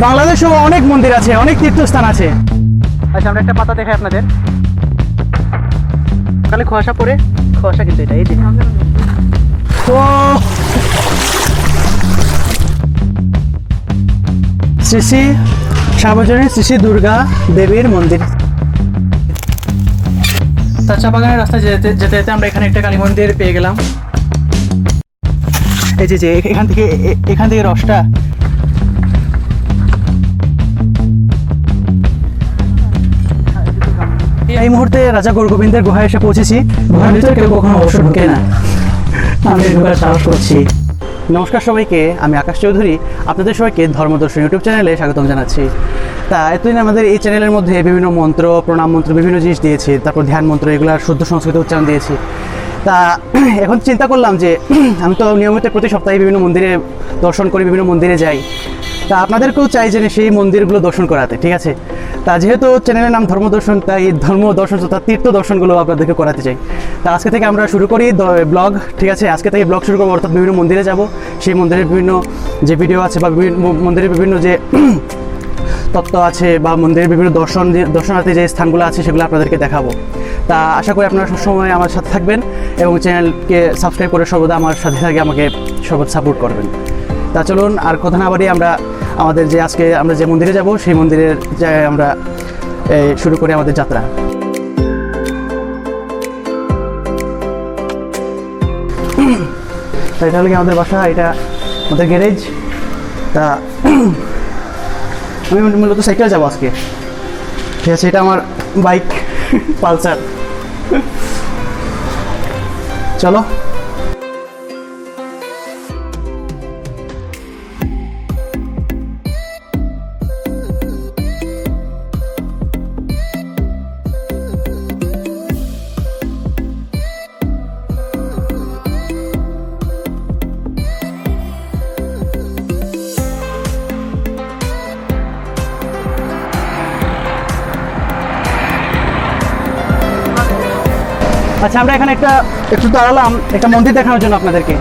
বাংলাদেশেও অনেক মন্দির আছে, অনেক তীর্থস্থান আছে। আচ্ছা, আমরা একটা পাতা দেখাই আপনাদের। তাহলে কুয়াশা পড়ে, কুয়াশা কিন্তু এটা, এই যে তো শ্রী শ্রী সার্বজনীন শ্রী শ্রী দুর্গা দেবীর মন্দির। তার চা বাগানের রাস্তায় যেতে যেতে যেতে আমরা এখানে একটা কালী মন্দির পেয়ে গেলাম। এই যে এখান থেকে রসটা এই মুহূর্তে রাজা গৌরগোবিন্দের গুহায় এসে পৌঁছেছি। গুহার ভিতরে কেউ কখনো অবশ্য ঢুকে না, আমি ঢোকার সাহস করছি। নমস্কার সবাইকে, আমি আকাশ চৌধুরী। আপনাদের সবাইকে ধর্মদর্শন ইউটিউব চ্যানেলে স্বাগতম জানাচ্ছি। তা এতদিন আমাদের এই চ্যানেলের মধ্যে বিভিন্ন মন্ত্র, প্রণাম মন্ত্র, বিভিন্ন জিনিস দিয়েছি, তারপর ধ্যান মন্ত্র, এগুলোর শুদ্ধ সংস্কৃত উচ্চারণ দিয়েছি। তা এখন চিন্তা করলাম যে আমি তো নিয়মিত প্রতি সপ্তাহে বিভিন্ন মন্দিরে দর্শন করি, বিভিন্ন মন্দিরে যাই। তা আপনাদেরকেও চাই যে সেই মন্দিরগুলো দর্শন করাতে, ঠিক আছে? তা যেহেতু চ্যানেলের নাম ধর্মদর্শন, তাই ধর্ম দর্শন তথা তীর্থ দর্শনগুলো আপনাদেরকে করাতে চাই। তা আজকে থেকে আমরা শুরু করি ব্লগ, ঠিক আছে? আজকে থেকে ব্লগ শুরু করবো, অর্থাৎ বিভিন্ন মন্দিরে যাব, সেই মন্দিরের বিভিন্ন যে ভিডিও আছে বা মন্দিরের বিভিন্ন যে তত্ত্ব আছে বা মন্দিরের বিভিন্ন দর্শনার্থী যে স্থানগুলো আছে সেগুলো আপনাদেরকে দেখাবো। তা আশা করি আপনারা সবসময় আমার সাথে থাকবেন এবং চ্যানেলকে সাবস্ক্রাইব করে সর্বদা আমার সাথে থাকে, আমাকে সর্বদা সাপোর্ট করবেন। তা চলুন আর কথা না বাড়িয়ে আমরা আমাদের যে আজকে আমরা যে মন্দিরে যাব সেই মন্দিরের জায়গায় আমরা শুরু করি আমাদের যাত্রা। তা এটা হলো কি আমাদের বাসা, এটা আমাদের গ্যারেজ। তা আমি মূলত সাইকেলে যাবো আজকে, ঠিক আছে? এটা আমার বাইক পালসার। চলো। আচ্ছা, আমরা এখানে একটু দাঁড়ালাম একটা মন্দির দেখানোর জন্য আপনাদেরকে।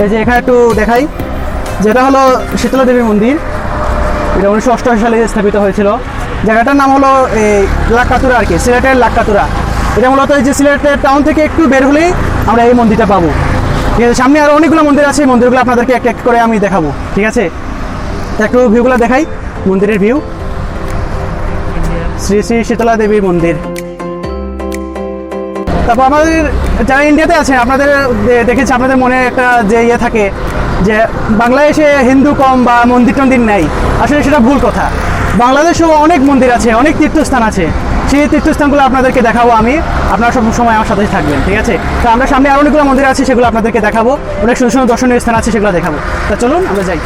এই যে এখানে একটু দেখাই, যেটা হলো শীতলা দেবীর মন্দির। এটা 1988 সালে স্থাপিত হয়েছিল। জায়গাটার নাম হলো এই লাক্কাতুরা আর কি, সিলেটের লাক্কাতুরা। এটা মূলত এই যে সিলেটের টাউন থেকে একটু বের হলেই আমরা এই মন্দিরটা পাবো, ঠিক আছে? সামনে আরও অনেকগুলো মন্দির আছে, এই মন্দিরগুলো আপনাদেরকে এক এক করে আমি দেখাবো, ঠিক আছে? একটু ভিউগুলো দেখাই, মন্দিরের ভিউ। শ্রী শ্রী শীতলা দেবীর মন্দির। তারপর আমাদের যারা ইন্ডিয়াতে আছেন, আপনাদের দেখেছি আপনাদের মনে একটা যে ইয়ে থাকে যে বাংলাদেশে হিন্দু কম বা মন্দির টন্দির নেই। আসলে সেটা ভুল কথা। বাংলাদেশেও অনেক মন্দির আছে, অনেক তীর্থস্থান আছে। সেই তীর্থস্থানগুলো আপনাদেরকে দেখাবো আমি, আপনারা সব সময় আমার সাথে থাকবেন, ঠিক আছে? তো আমরা সামনে আরও অনেকগুলো মন্দির আছে, সেগুলো আপনাদেরকে দেখাবো। অনেক সুন্দর সুন্দর দর্শনীয় স্থান আছে, সেগুলো দেখাবো। তা চলুন আমরা যাই।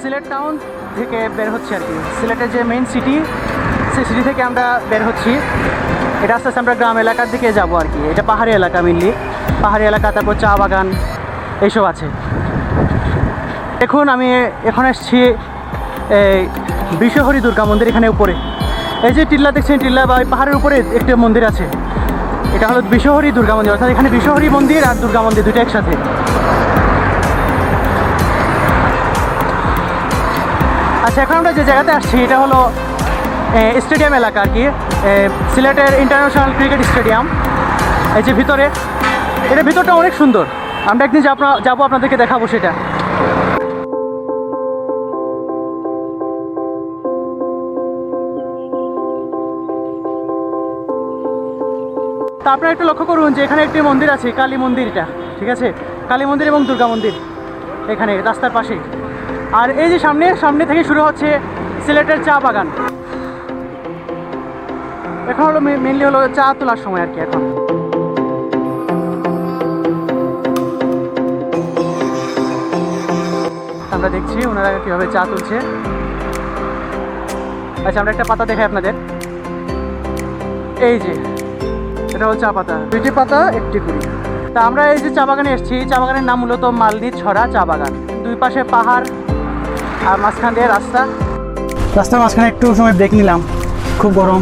সিলেট টাউন থেকে বের হচ্ছি আর কি, সিলেটের যে মেইন সিটি, সেই সিটি থেকে আমরা বের হচ্ছি। এটা আস্তে আস্তে আমরা গ্রাম এলাকার দিকে যাব আর কি। এটা পাহাড়ি এলাকা, মেনলি পাহাড়ি এলাকা, তারপর চা বাগান এইসব আছে। দেখুন আমি এখন এসেছি এই বিশ্বহরি দুর্গা মন্দির, এখানে উপরে এই যে টিল্লা দেখছেন, টিল্লা বা ওই পাহাড়ের উপরে একটা মন্দির আছে। এটা হলো বিশ্বহরি দুর্গা মন্দির, অর্থাৎ এখানে বিশ্বহরি মন্দির আর দুর্গা মন্দির দুটো একসাথে। আচ্ছা, এখন আমরা যে জায়গাতে আসছি এটা হলো স্টেডিয়াম এলাকা আর কি, সিলেটের ইন্টারন্যাশনাল ক্রিকেট স্টেডিয়াম। এই যে ভিতরে, এটা ভিতরটা অনেক সুন্দর। আমরা একদিন যাবো, আপনাদেরকে দেখাবো সেটা। তা আপনারা একটু লক্ষ্য করুন যে এখানে একটি মন্দির আছে, কালী মন্দিরটা, ঠিক আছে? কালী মন্দির এবং দুর্গা মন্দির এখানে রাস্তার পাশেই। আর এই যে সামনে থেকে শুরু হচ্ছে সিলেটের চা বাগান। এখন হলো মেনলি হলো চা তোলার সময় আর কি। এখন আমরা দেখছি ওনারা কীভাবে চা তুলছে। আচ্ছা, আমরা একটা পাতা দেখাই আপনাদের। এই যে এটা হলো চা পাতা, 2টি পাতা 1টি কুড়ি। তা আমরা এই যে চা বাগানে এসেছি, চা বাগানের নাম মূলত মালনী ছড়া চা বাগান। দুই পাশে পাহাড় আর মাঝখান দিয়ে রাস্তার মাঝখানে একটু সময় ব্রেক নিলাম, খুব গরম।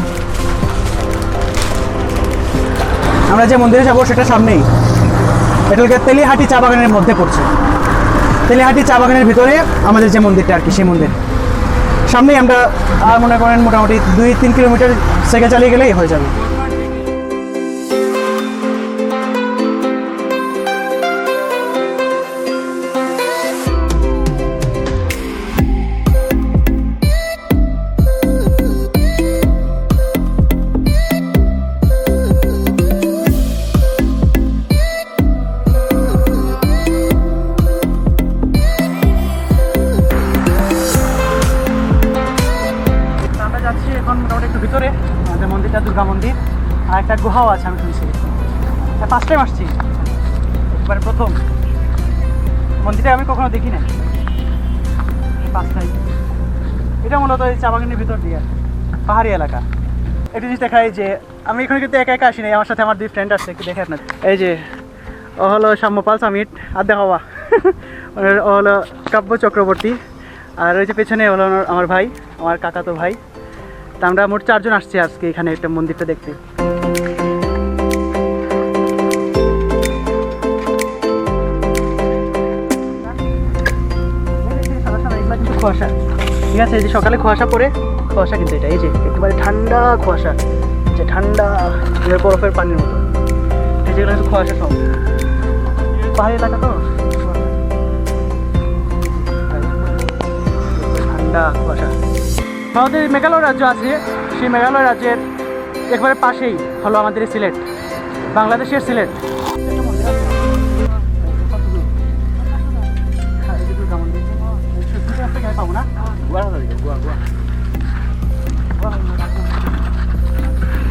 আমরা যে মন্দিরে যাবো সেটা সামনেই। এটা হলো তেলিহাটি চা বাগানের মধ্যে পড়ছে। তেলিহাটি চা বাগানের ভিতরে আমাদের যে মন্দিরটা আর কি, সেই মন্দির সামনেই আমরা আর মনে করেন মোটামুটি 2-3 কিলোমিটার সাইকেল চালিয়ে গেলেই হয়ে যাবে। এখন মোটামুটি একটু ভিতরে আমাদের মন্দিরটা দুর্গা মন্দির, আর একটা গুহাও আছে আমি শুনছি। ফার্স্ট টাইম আসছি, একবারে প্রথম। মন্দিরটা আমি কখনো দেখি না, ফার্স্ট টাইম। এটা মূলত এই চা বাগানের ভিতর দিয়ে পাহাড়ি এলাকা। একটা জিনিস দেখাই যে আমি এখানে কিন্তু একা একা আসি নাই, আমার সাথে আমার 2 ফ্রেন্ড আসছে, একটু দেখে আপনার। এই যে ও হলো সাম্যপাল সামিট আর দেখাওয়া, ও হলো কাব্য চক্রবর্তী, আর ওই যে পেছনে হলো আমার ভাই, আমার কাকাতো ভাই। তা আমরা মোট 4 জন আসছি আজকে এখানে একটা মন্দিরটা দেখতে। কিন্তু কুয়াশা, ঠিক আছে, এই যে সকালে কুয়াশা পড়ে, কুয়াশা কিন্তু এটা এই যে একেবারে ঠান্ডা কুয়াশা, যে ঠান্ডা বরফের পানির মতো। এই যেগুলো কিন্তু কুয়াশা সব, পাহাড়ি এলাকা তো, ঠান্ডা কুয়াশা। আমাদের মেঘালয় রাজ্য আছে, সেই মেঘালয় রাজ্যের একবারে পাশেই হলো আমাদের সিলেট, বাংলাদেশের সিলেট।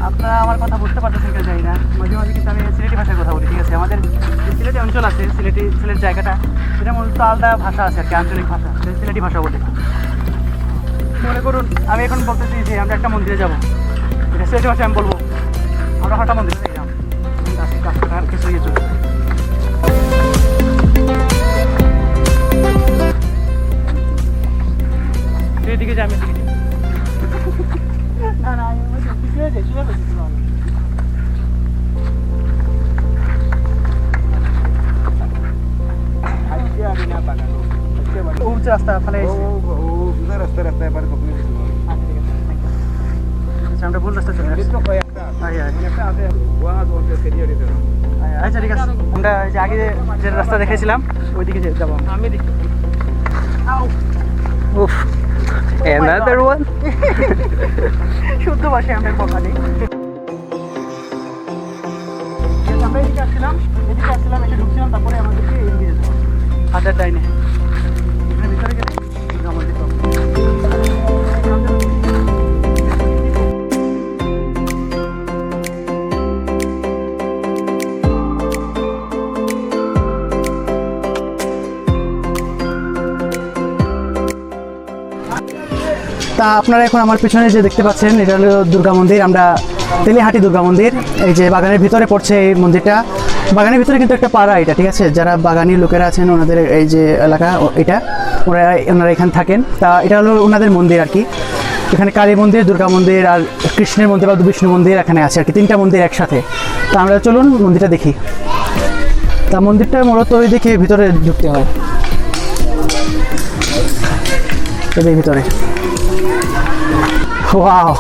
আপনারা আমার কথা বুঝতে পারতেছেন কেন জানি না, মাঝে মাঝে কিন্তু আমি সিলেটি ভাষায় কথা বলি, ঠিক আছে। আমাদের সিলেটি অঞ্চল আছে, সিলেট জায়গাটা, সেটা মূলত আলাদা ভাষা আছে আর কি, আঞ্চলিক ভাষা, সিলেটি ভাষা বলে। মনে করুন আমি এখন বলতেছি যে আমরা একটা মন্দিরে যাবো, এটা সিলেটি ভাষায় আমি বলবো আমরা হঠাৎ মন্দিরে যাই, আর কিছু ইয়ে চলছে। এদিকে যাই, আমি এদিকে যাই। না না, পিছিয়ে যাই, শুনে পেয়েছি। উঁচু রাস্তা ফেলে আমরা ভুল রাস্তা চলে আসছি। আচ্ছা ঠিক আছে, আমরা যে আগে যে রাস্তা দেখেছিলাম ওইদিকে যাবো আমি। উফ, another one. শুদ্ধ ভাষায় আমরা কথা নেই। আমরা এদিকে আসছিলাম, এসে ঢুকছিলাম, তারপরে আমাদেরকে এদিকে যেতে হবে হাতের ডাইনে। এখানে ভিতরে গেলে আমাদের তা আপনারা এখন আমার পিছনে যে দেখতে পাচ্ছেন এটা হলো দুর্গা মন্দির। আমরা তেলিহাটি দুর্গা মন্দির, এই যে বাগানের ভিতরে পড়ছে এই মন্দিরটা। বাগানের ভিতরে কিন্তু একটা পাড়া এটা, ঠিক আছে। যারা বাগানি লোকেরা আছেন ওনাদের এই যে এলাকা এটা, ওনারা এখানে থাকেন। তা এটা হলো ওনাদের মন্দির আর কি। এখানে কালী মন্দির, দুর্গা মন্দির আর কৃষ্ণের মন্দির বা বিষ্ণু মন্দির এখানে আছে আর কি, 3টা মন্দির একসাথে। তা আমরা চলুন মন্দিরটা দেখি। তা মন্দিরটা মূলত ওই দিকে ভিতরে ঢুকতে হয়, এদের ভিতরে। ওয়াও,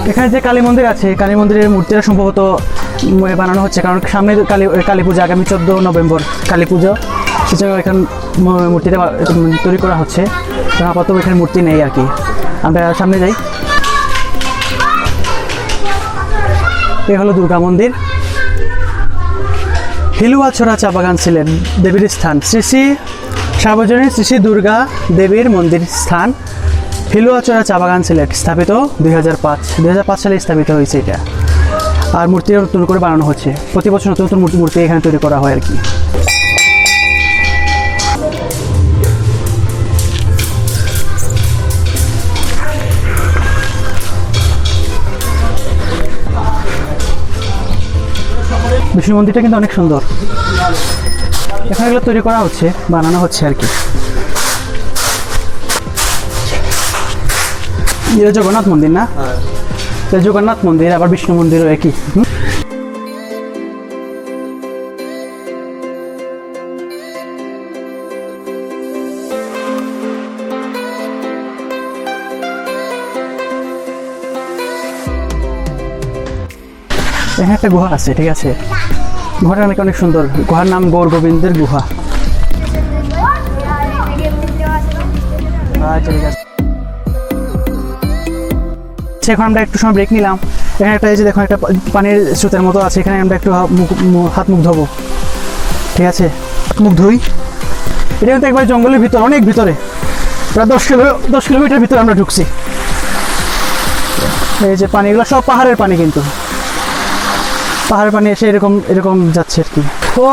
এখানে যে কালী মন্দির আছে, কালী মন্দিরের মূর্তিটা সম্ভবত বানানো হচ্ছে, কারণ সামনে কালী পূজা, আগামী 14 নভেম্বর কালী পুজো, সেজন্য এখানে মূর্তিটা তৈরি করা হচ্ছে। আপাতত এখানে মূর্তি নেই আর কি। আমরা সামনে যাই। এ হলো দুর্গা মন্দির। হিলুয়াছড়া চা বাগান ছিলেন দেবীর স্থান। শ্রী শ্রী সার্বজনীন শ্রী শ্রী দুর্গা দেবীর মন্দির স্থান হিলুয়াছড়া চা বাগান সিলেট, স্থাপিত 2005 সালে স্থাপিত হয়েছে এটা। আর মূর্তিটা নতুন করে বানানো হচ্ছে, প্রতি বছর নতুন নতুন মূর্তি এখানে তৈরি করা হয় আর কি। বিষ্ণু মন্দিরটা কিন্তু অনেক সুন্দর, এখানে এগুলো তৈরি করা হচ্ছে, বানানো হচ্ছে আর কি। এটা জগন্নাথ মন্দির না? তো জগন্নাথ মন্দির আবার বিষ্ণু মন্দিরও একই। এখানে একটা গুহা আছে, ঠিক আছে, গুহাটা নাকি অনেক সুন্দর। গুহার নাম গৌর গোবিন্দের গুহা। আচ্ছা ঠিক আছে, এখন আমরা একটু সময় ব্রেক নিলাম। এখানে একটা এই যে দেখো একটা পানির স্রোতের মতো আছে, এখানে আমরা একটু হাত মুখ ধোবো, ঠিক আছে, মুখ ধুই। এটা কিন্তু একবার জঙ্গলের ভিতর, অনেক ভিতরে, প্রায় 10 কিলোমিটার ভিতরে আমরা ঢুকছি। এই যে পানিগুলো সব পাহাড়ের পানি, কিন্তু পাহাড়ের পানি এসে এরকম এরকম যাচ্ছে আর কি। ও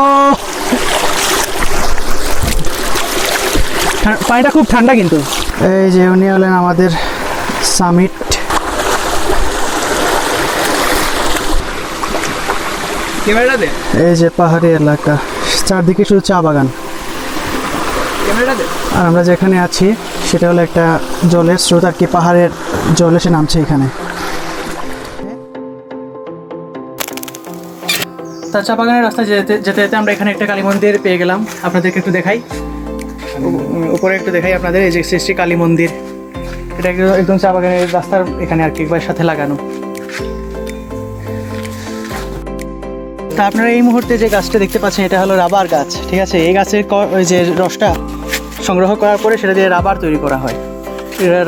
পানিটা খুব ঠান্ডা কিন্তু। এই যে উনি হলেন আমাদের সামিট। এই যে পাহাড়ি এলাকা, চারদিকে শুধু চা বাগান। আর আমরা যেখানে আছি সেটা হলো একটা জলের স্রোত আর কি, পাহাড়ের জল এসে নামছে এখানে। তার চা বাগানের রাস্তায় যেতে যেতে যেতে আমরা এখানে একটা কালী মন্দির পেয়ে গেলাম। আপনাদেরকে একটু দেখাই, উপরে একটু দেখাই আপনাদের। এই যে শ্রী কালী মন্দির, এটা একদম চা বাগানের রাস্তার এখানে আর কি একবার সাথে লাগানো। তা আপনারা এই মুহূর্তে যে গাছটা দেখতে পাচ্ছেন এটা হলো রাবার গাছ, ঠিক আছে। এই গাছের ওই যে রসটা সংগ্রহ করার পরে সেটা দিয়ে রাবার তৈরি করা হয়,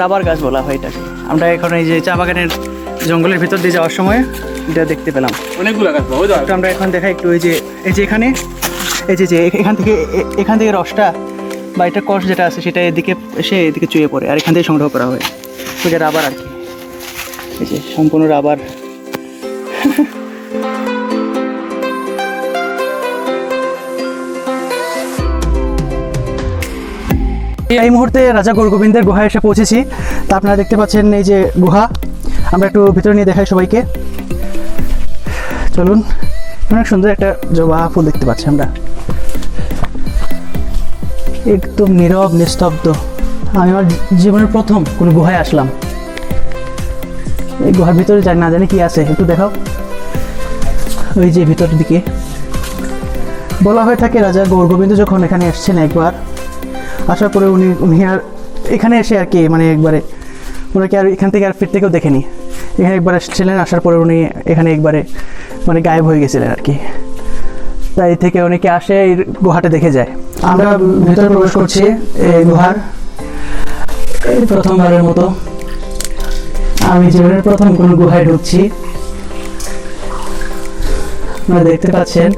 রাবার গাছ বলা হয় এটাকে। আমরা এখন এই যে চা বাগানের জঙ্গলের ভিতর দিয়ে যাওয়ার সময় এটা দেখতে পেলাম অনেকগুলো গাছ। তো আমরা এখন দেখাই একটু, এই যে এখানে এই যে এখান থেকে রসটা বা এটা কষ যেটা আছে সেটা এদিকে এসে এদিকে চুয়ে পড়ে, আর এখান থেকে সংগ্রহ করা হয়। ওই যে রাবার আর কি, এই যে সম্পূর্ণ রাবার। এই মুহূর্তে রাজা গৌর গোবিন্দের গুহায় এসে পৌঁছেছি। তা আপনারা দেখতে পাচ্ছেন এই যে গুহা, আমরা একটু ভিতরে নিয়ে দেখাই সবাইকে, চলুন। অনেক সুন্দর একটা জবা ফুল দেখতে পাচ্ছি আমরা, একদম নীরব নিস্তব্ধ। আমি আমার জীবনের প্রথম কোনো গুহায় আসলাম। এই গুহার ভিতরে না জানি কি আছে, একটু দেখাও। ওই যে ভিতরের দিকে বলা হয়ে থাকে রাজা গৌর গোবিন্দ যখন এখানে এসছেন একবার, আসার পরে উনি আর এখানে এসে আর কি মানে একবারে ওনাকে আর এখান থেকে আর ফিরতে কেউ দেখেনি। এখানে একবার এসেছিলেন, আসার পরে উনি এখানে একবারে মানে গায়েব হয়ে গেছিলেন আর কি। তাই থেকে অনেকে আসে এই গুহাটা দেখে যায়। আমরা ভিতরে প্রবেশ করছি এই গুহার প্রথমবারের মতো। আমি জীবনের প্রথম কোনো গুহায় ঢুকছি। আপনারা দেখতে পাচ্ছেন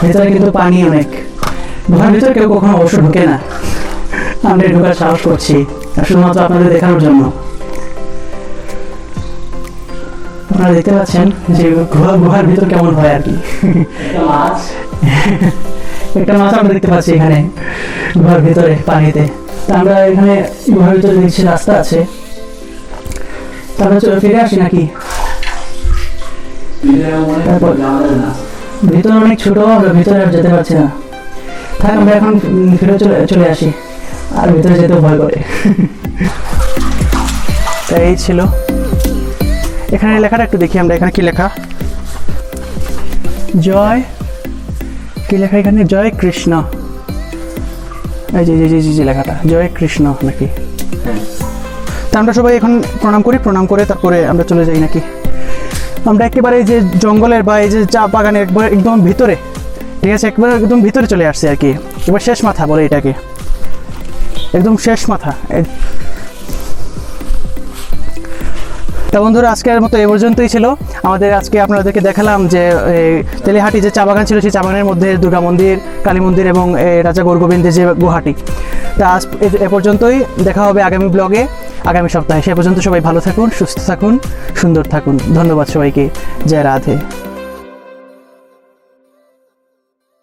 ভিতরে কিন্তু পানি অনেক। গুহার ভিতরে কেউ কখনো অবশ্য ঢুকে না, আমরা ঢোকার সাহস করছি শুধুমাত্র আপনাদের দেখানোর জন্য। আপনারা দেখতে পাচ্ছেন যে গুহার ভিতর কেমন হয় আর কি। একটা মাছ আমরা দেখতে পাচ্ছি এখানে গুহার ভিতরে পানিতে। আমরা এখানে গুহার ভিতরে দেখছি রাস্তা আছে, তারপরে ফিরে আসি নাকি। ভিতরে অনেক ছোট, আমরা ভিতরে আর যেতে পারছি না। থাক আমরা এখন ফিরে চলে আসি, আর ভিতরে যেতেও ভয় করে। তাই এই ছিল। এখানে লেখাটা একটু দেখি আমরা, এখানে কি লেখা, জয়, কি লেখা এখানে, জয় কৃষ্ণ। এই যে যে লেখাটা জয় কৃষ্ণ নাকি। তা আমরা সবাই এখন প্রণাম করি, প্রণাম করে তারপরে আমরা চলে যাই নাকি। আমরা একেবারে এই যে জঙ্গলের বা এই যে চা বাগানের একদম ভিতরে, ঠিক আছে, একবার একদম ভিতরে চলে আসছে আর কি। এবার শেষ মাথা বলে এটাকে, একদম শেষ মাথা। তা বন্ধুরা আজকের মতো এ পর্যন্তই ছিল আমাদের। আজকে আপনাদেরকে দেখালাম যে তেলিহাটি যে চা বাগান ছিল, সেই চা বাগানের মধ্যে দুর্গা মন্দির, কালী মন্দির এবং রাজা গৌর গোবিন্দের যে গুহাটি। তা আজ এ পর্যন্তই, দেখা হবে আগামী ব্লগে আগামী সপ্তাহে। সে পর্যন্ত সবাই ভালো থাকুন, সুস্থ থাকুন, সুন্দর থাকুন। ধন্যবাদ সবাইকে। জয় রাধে।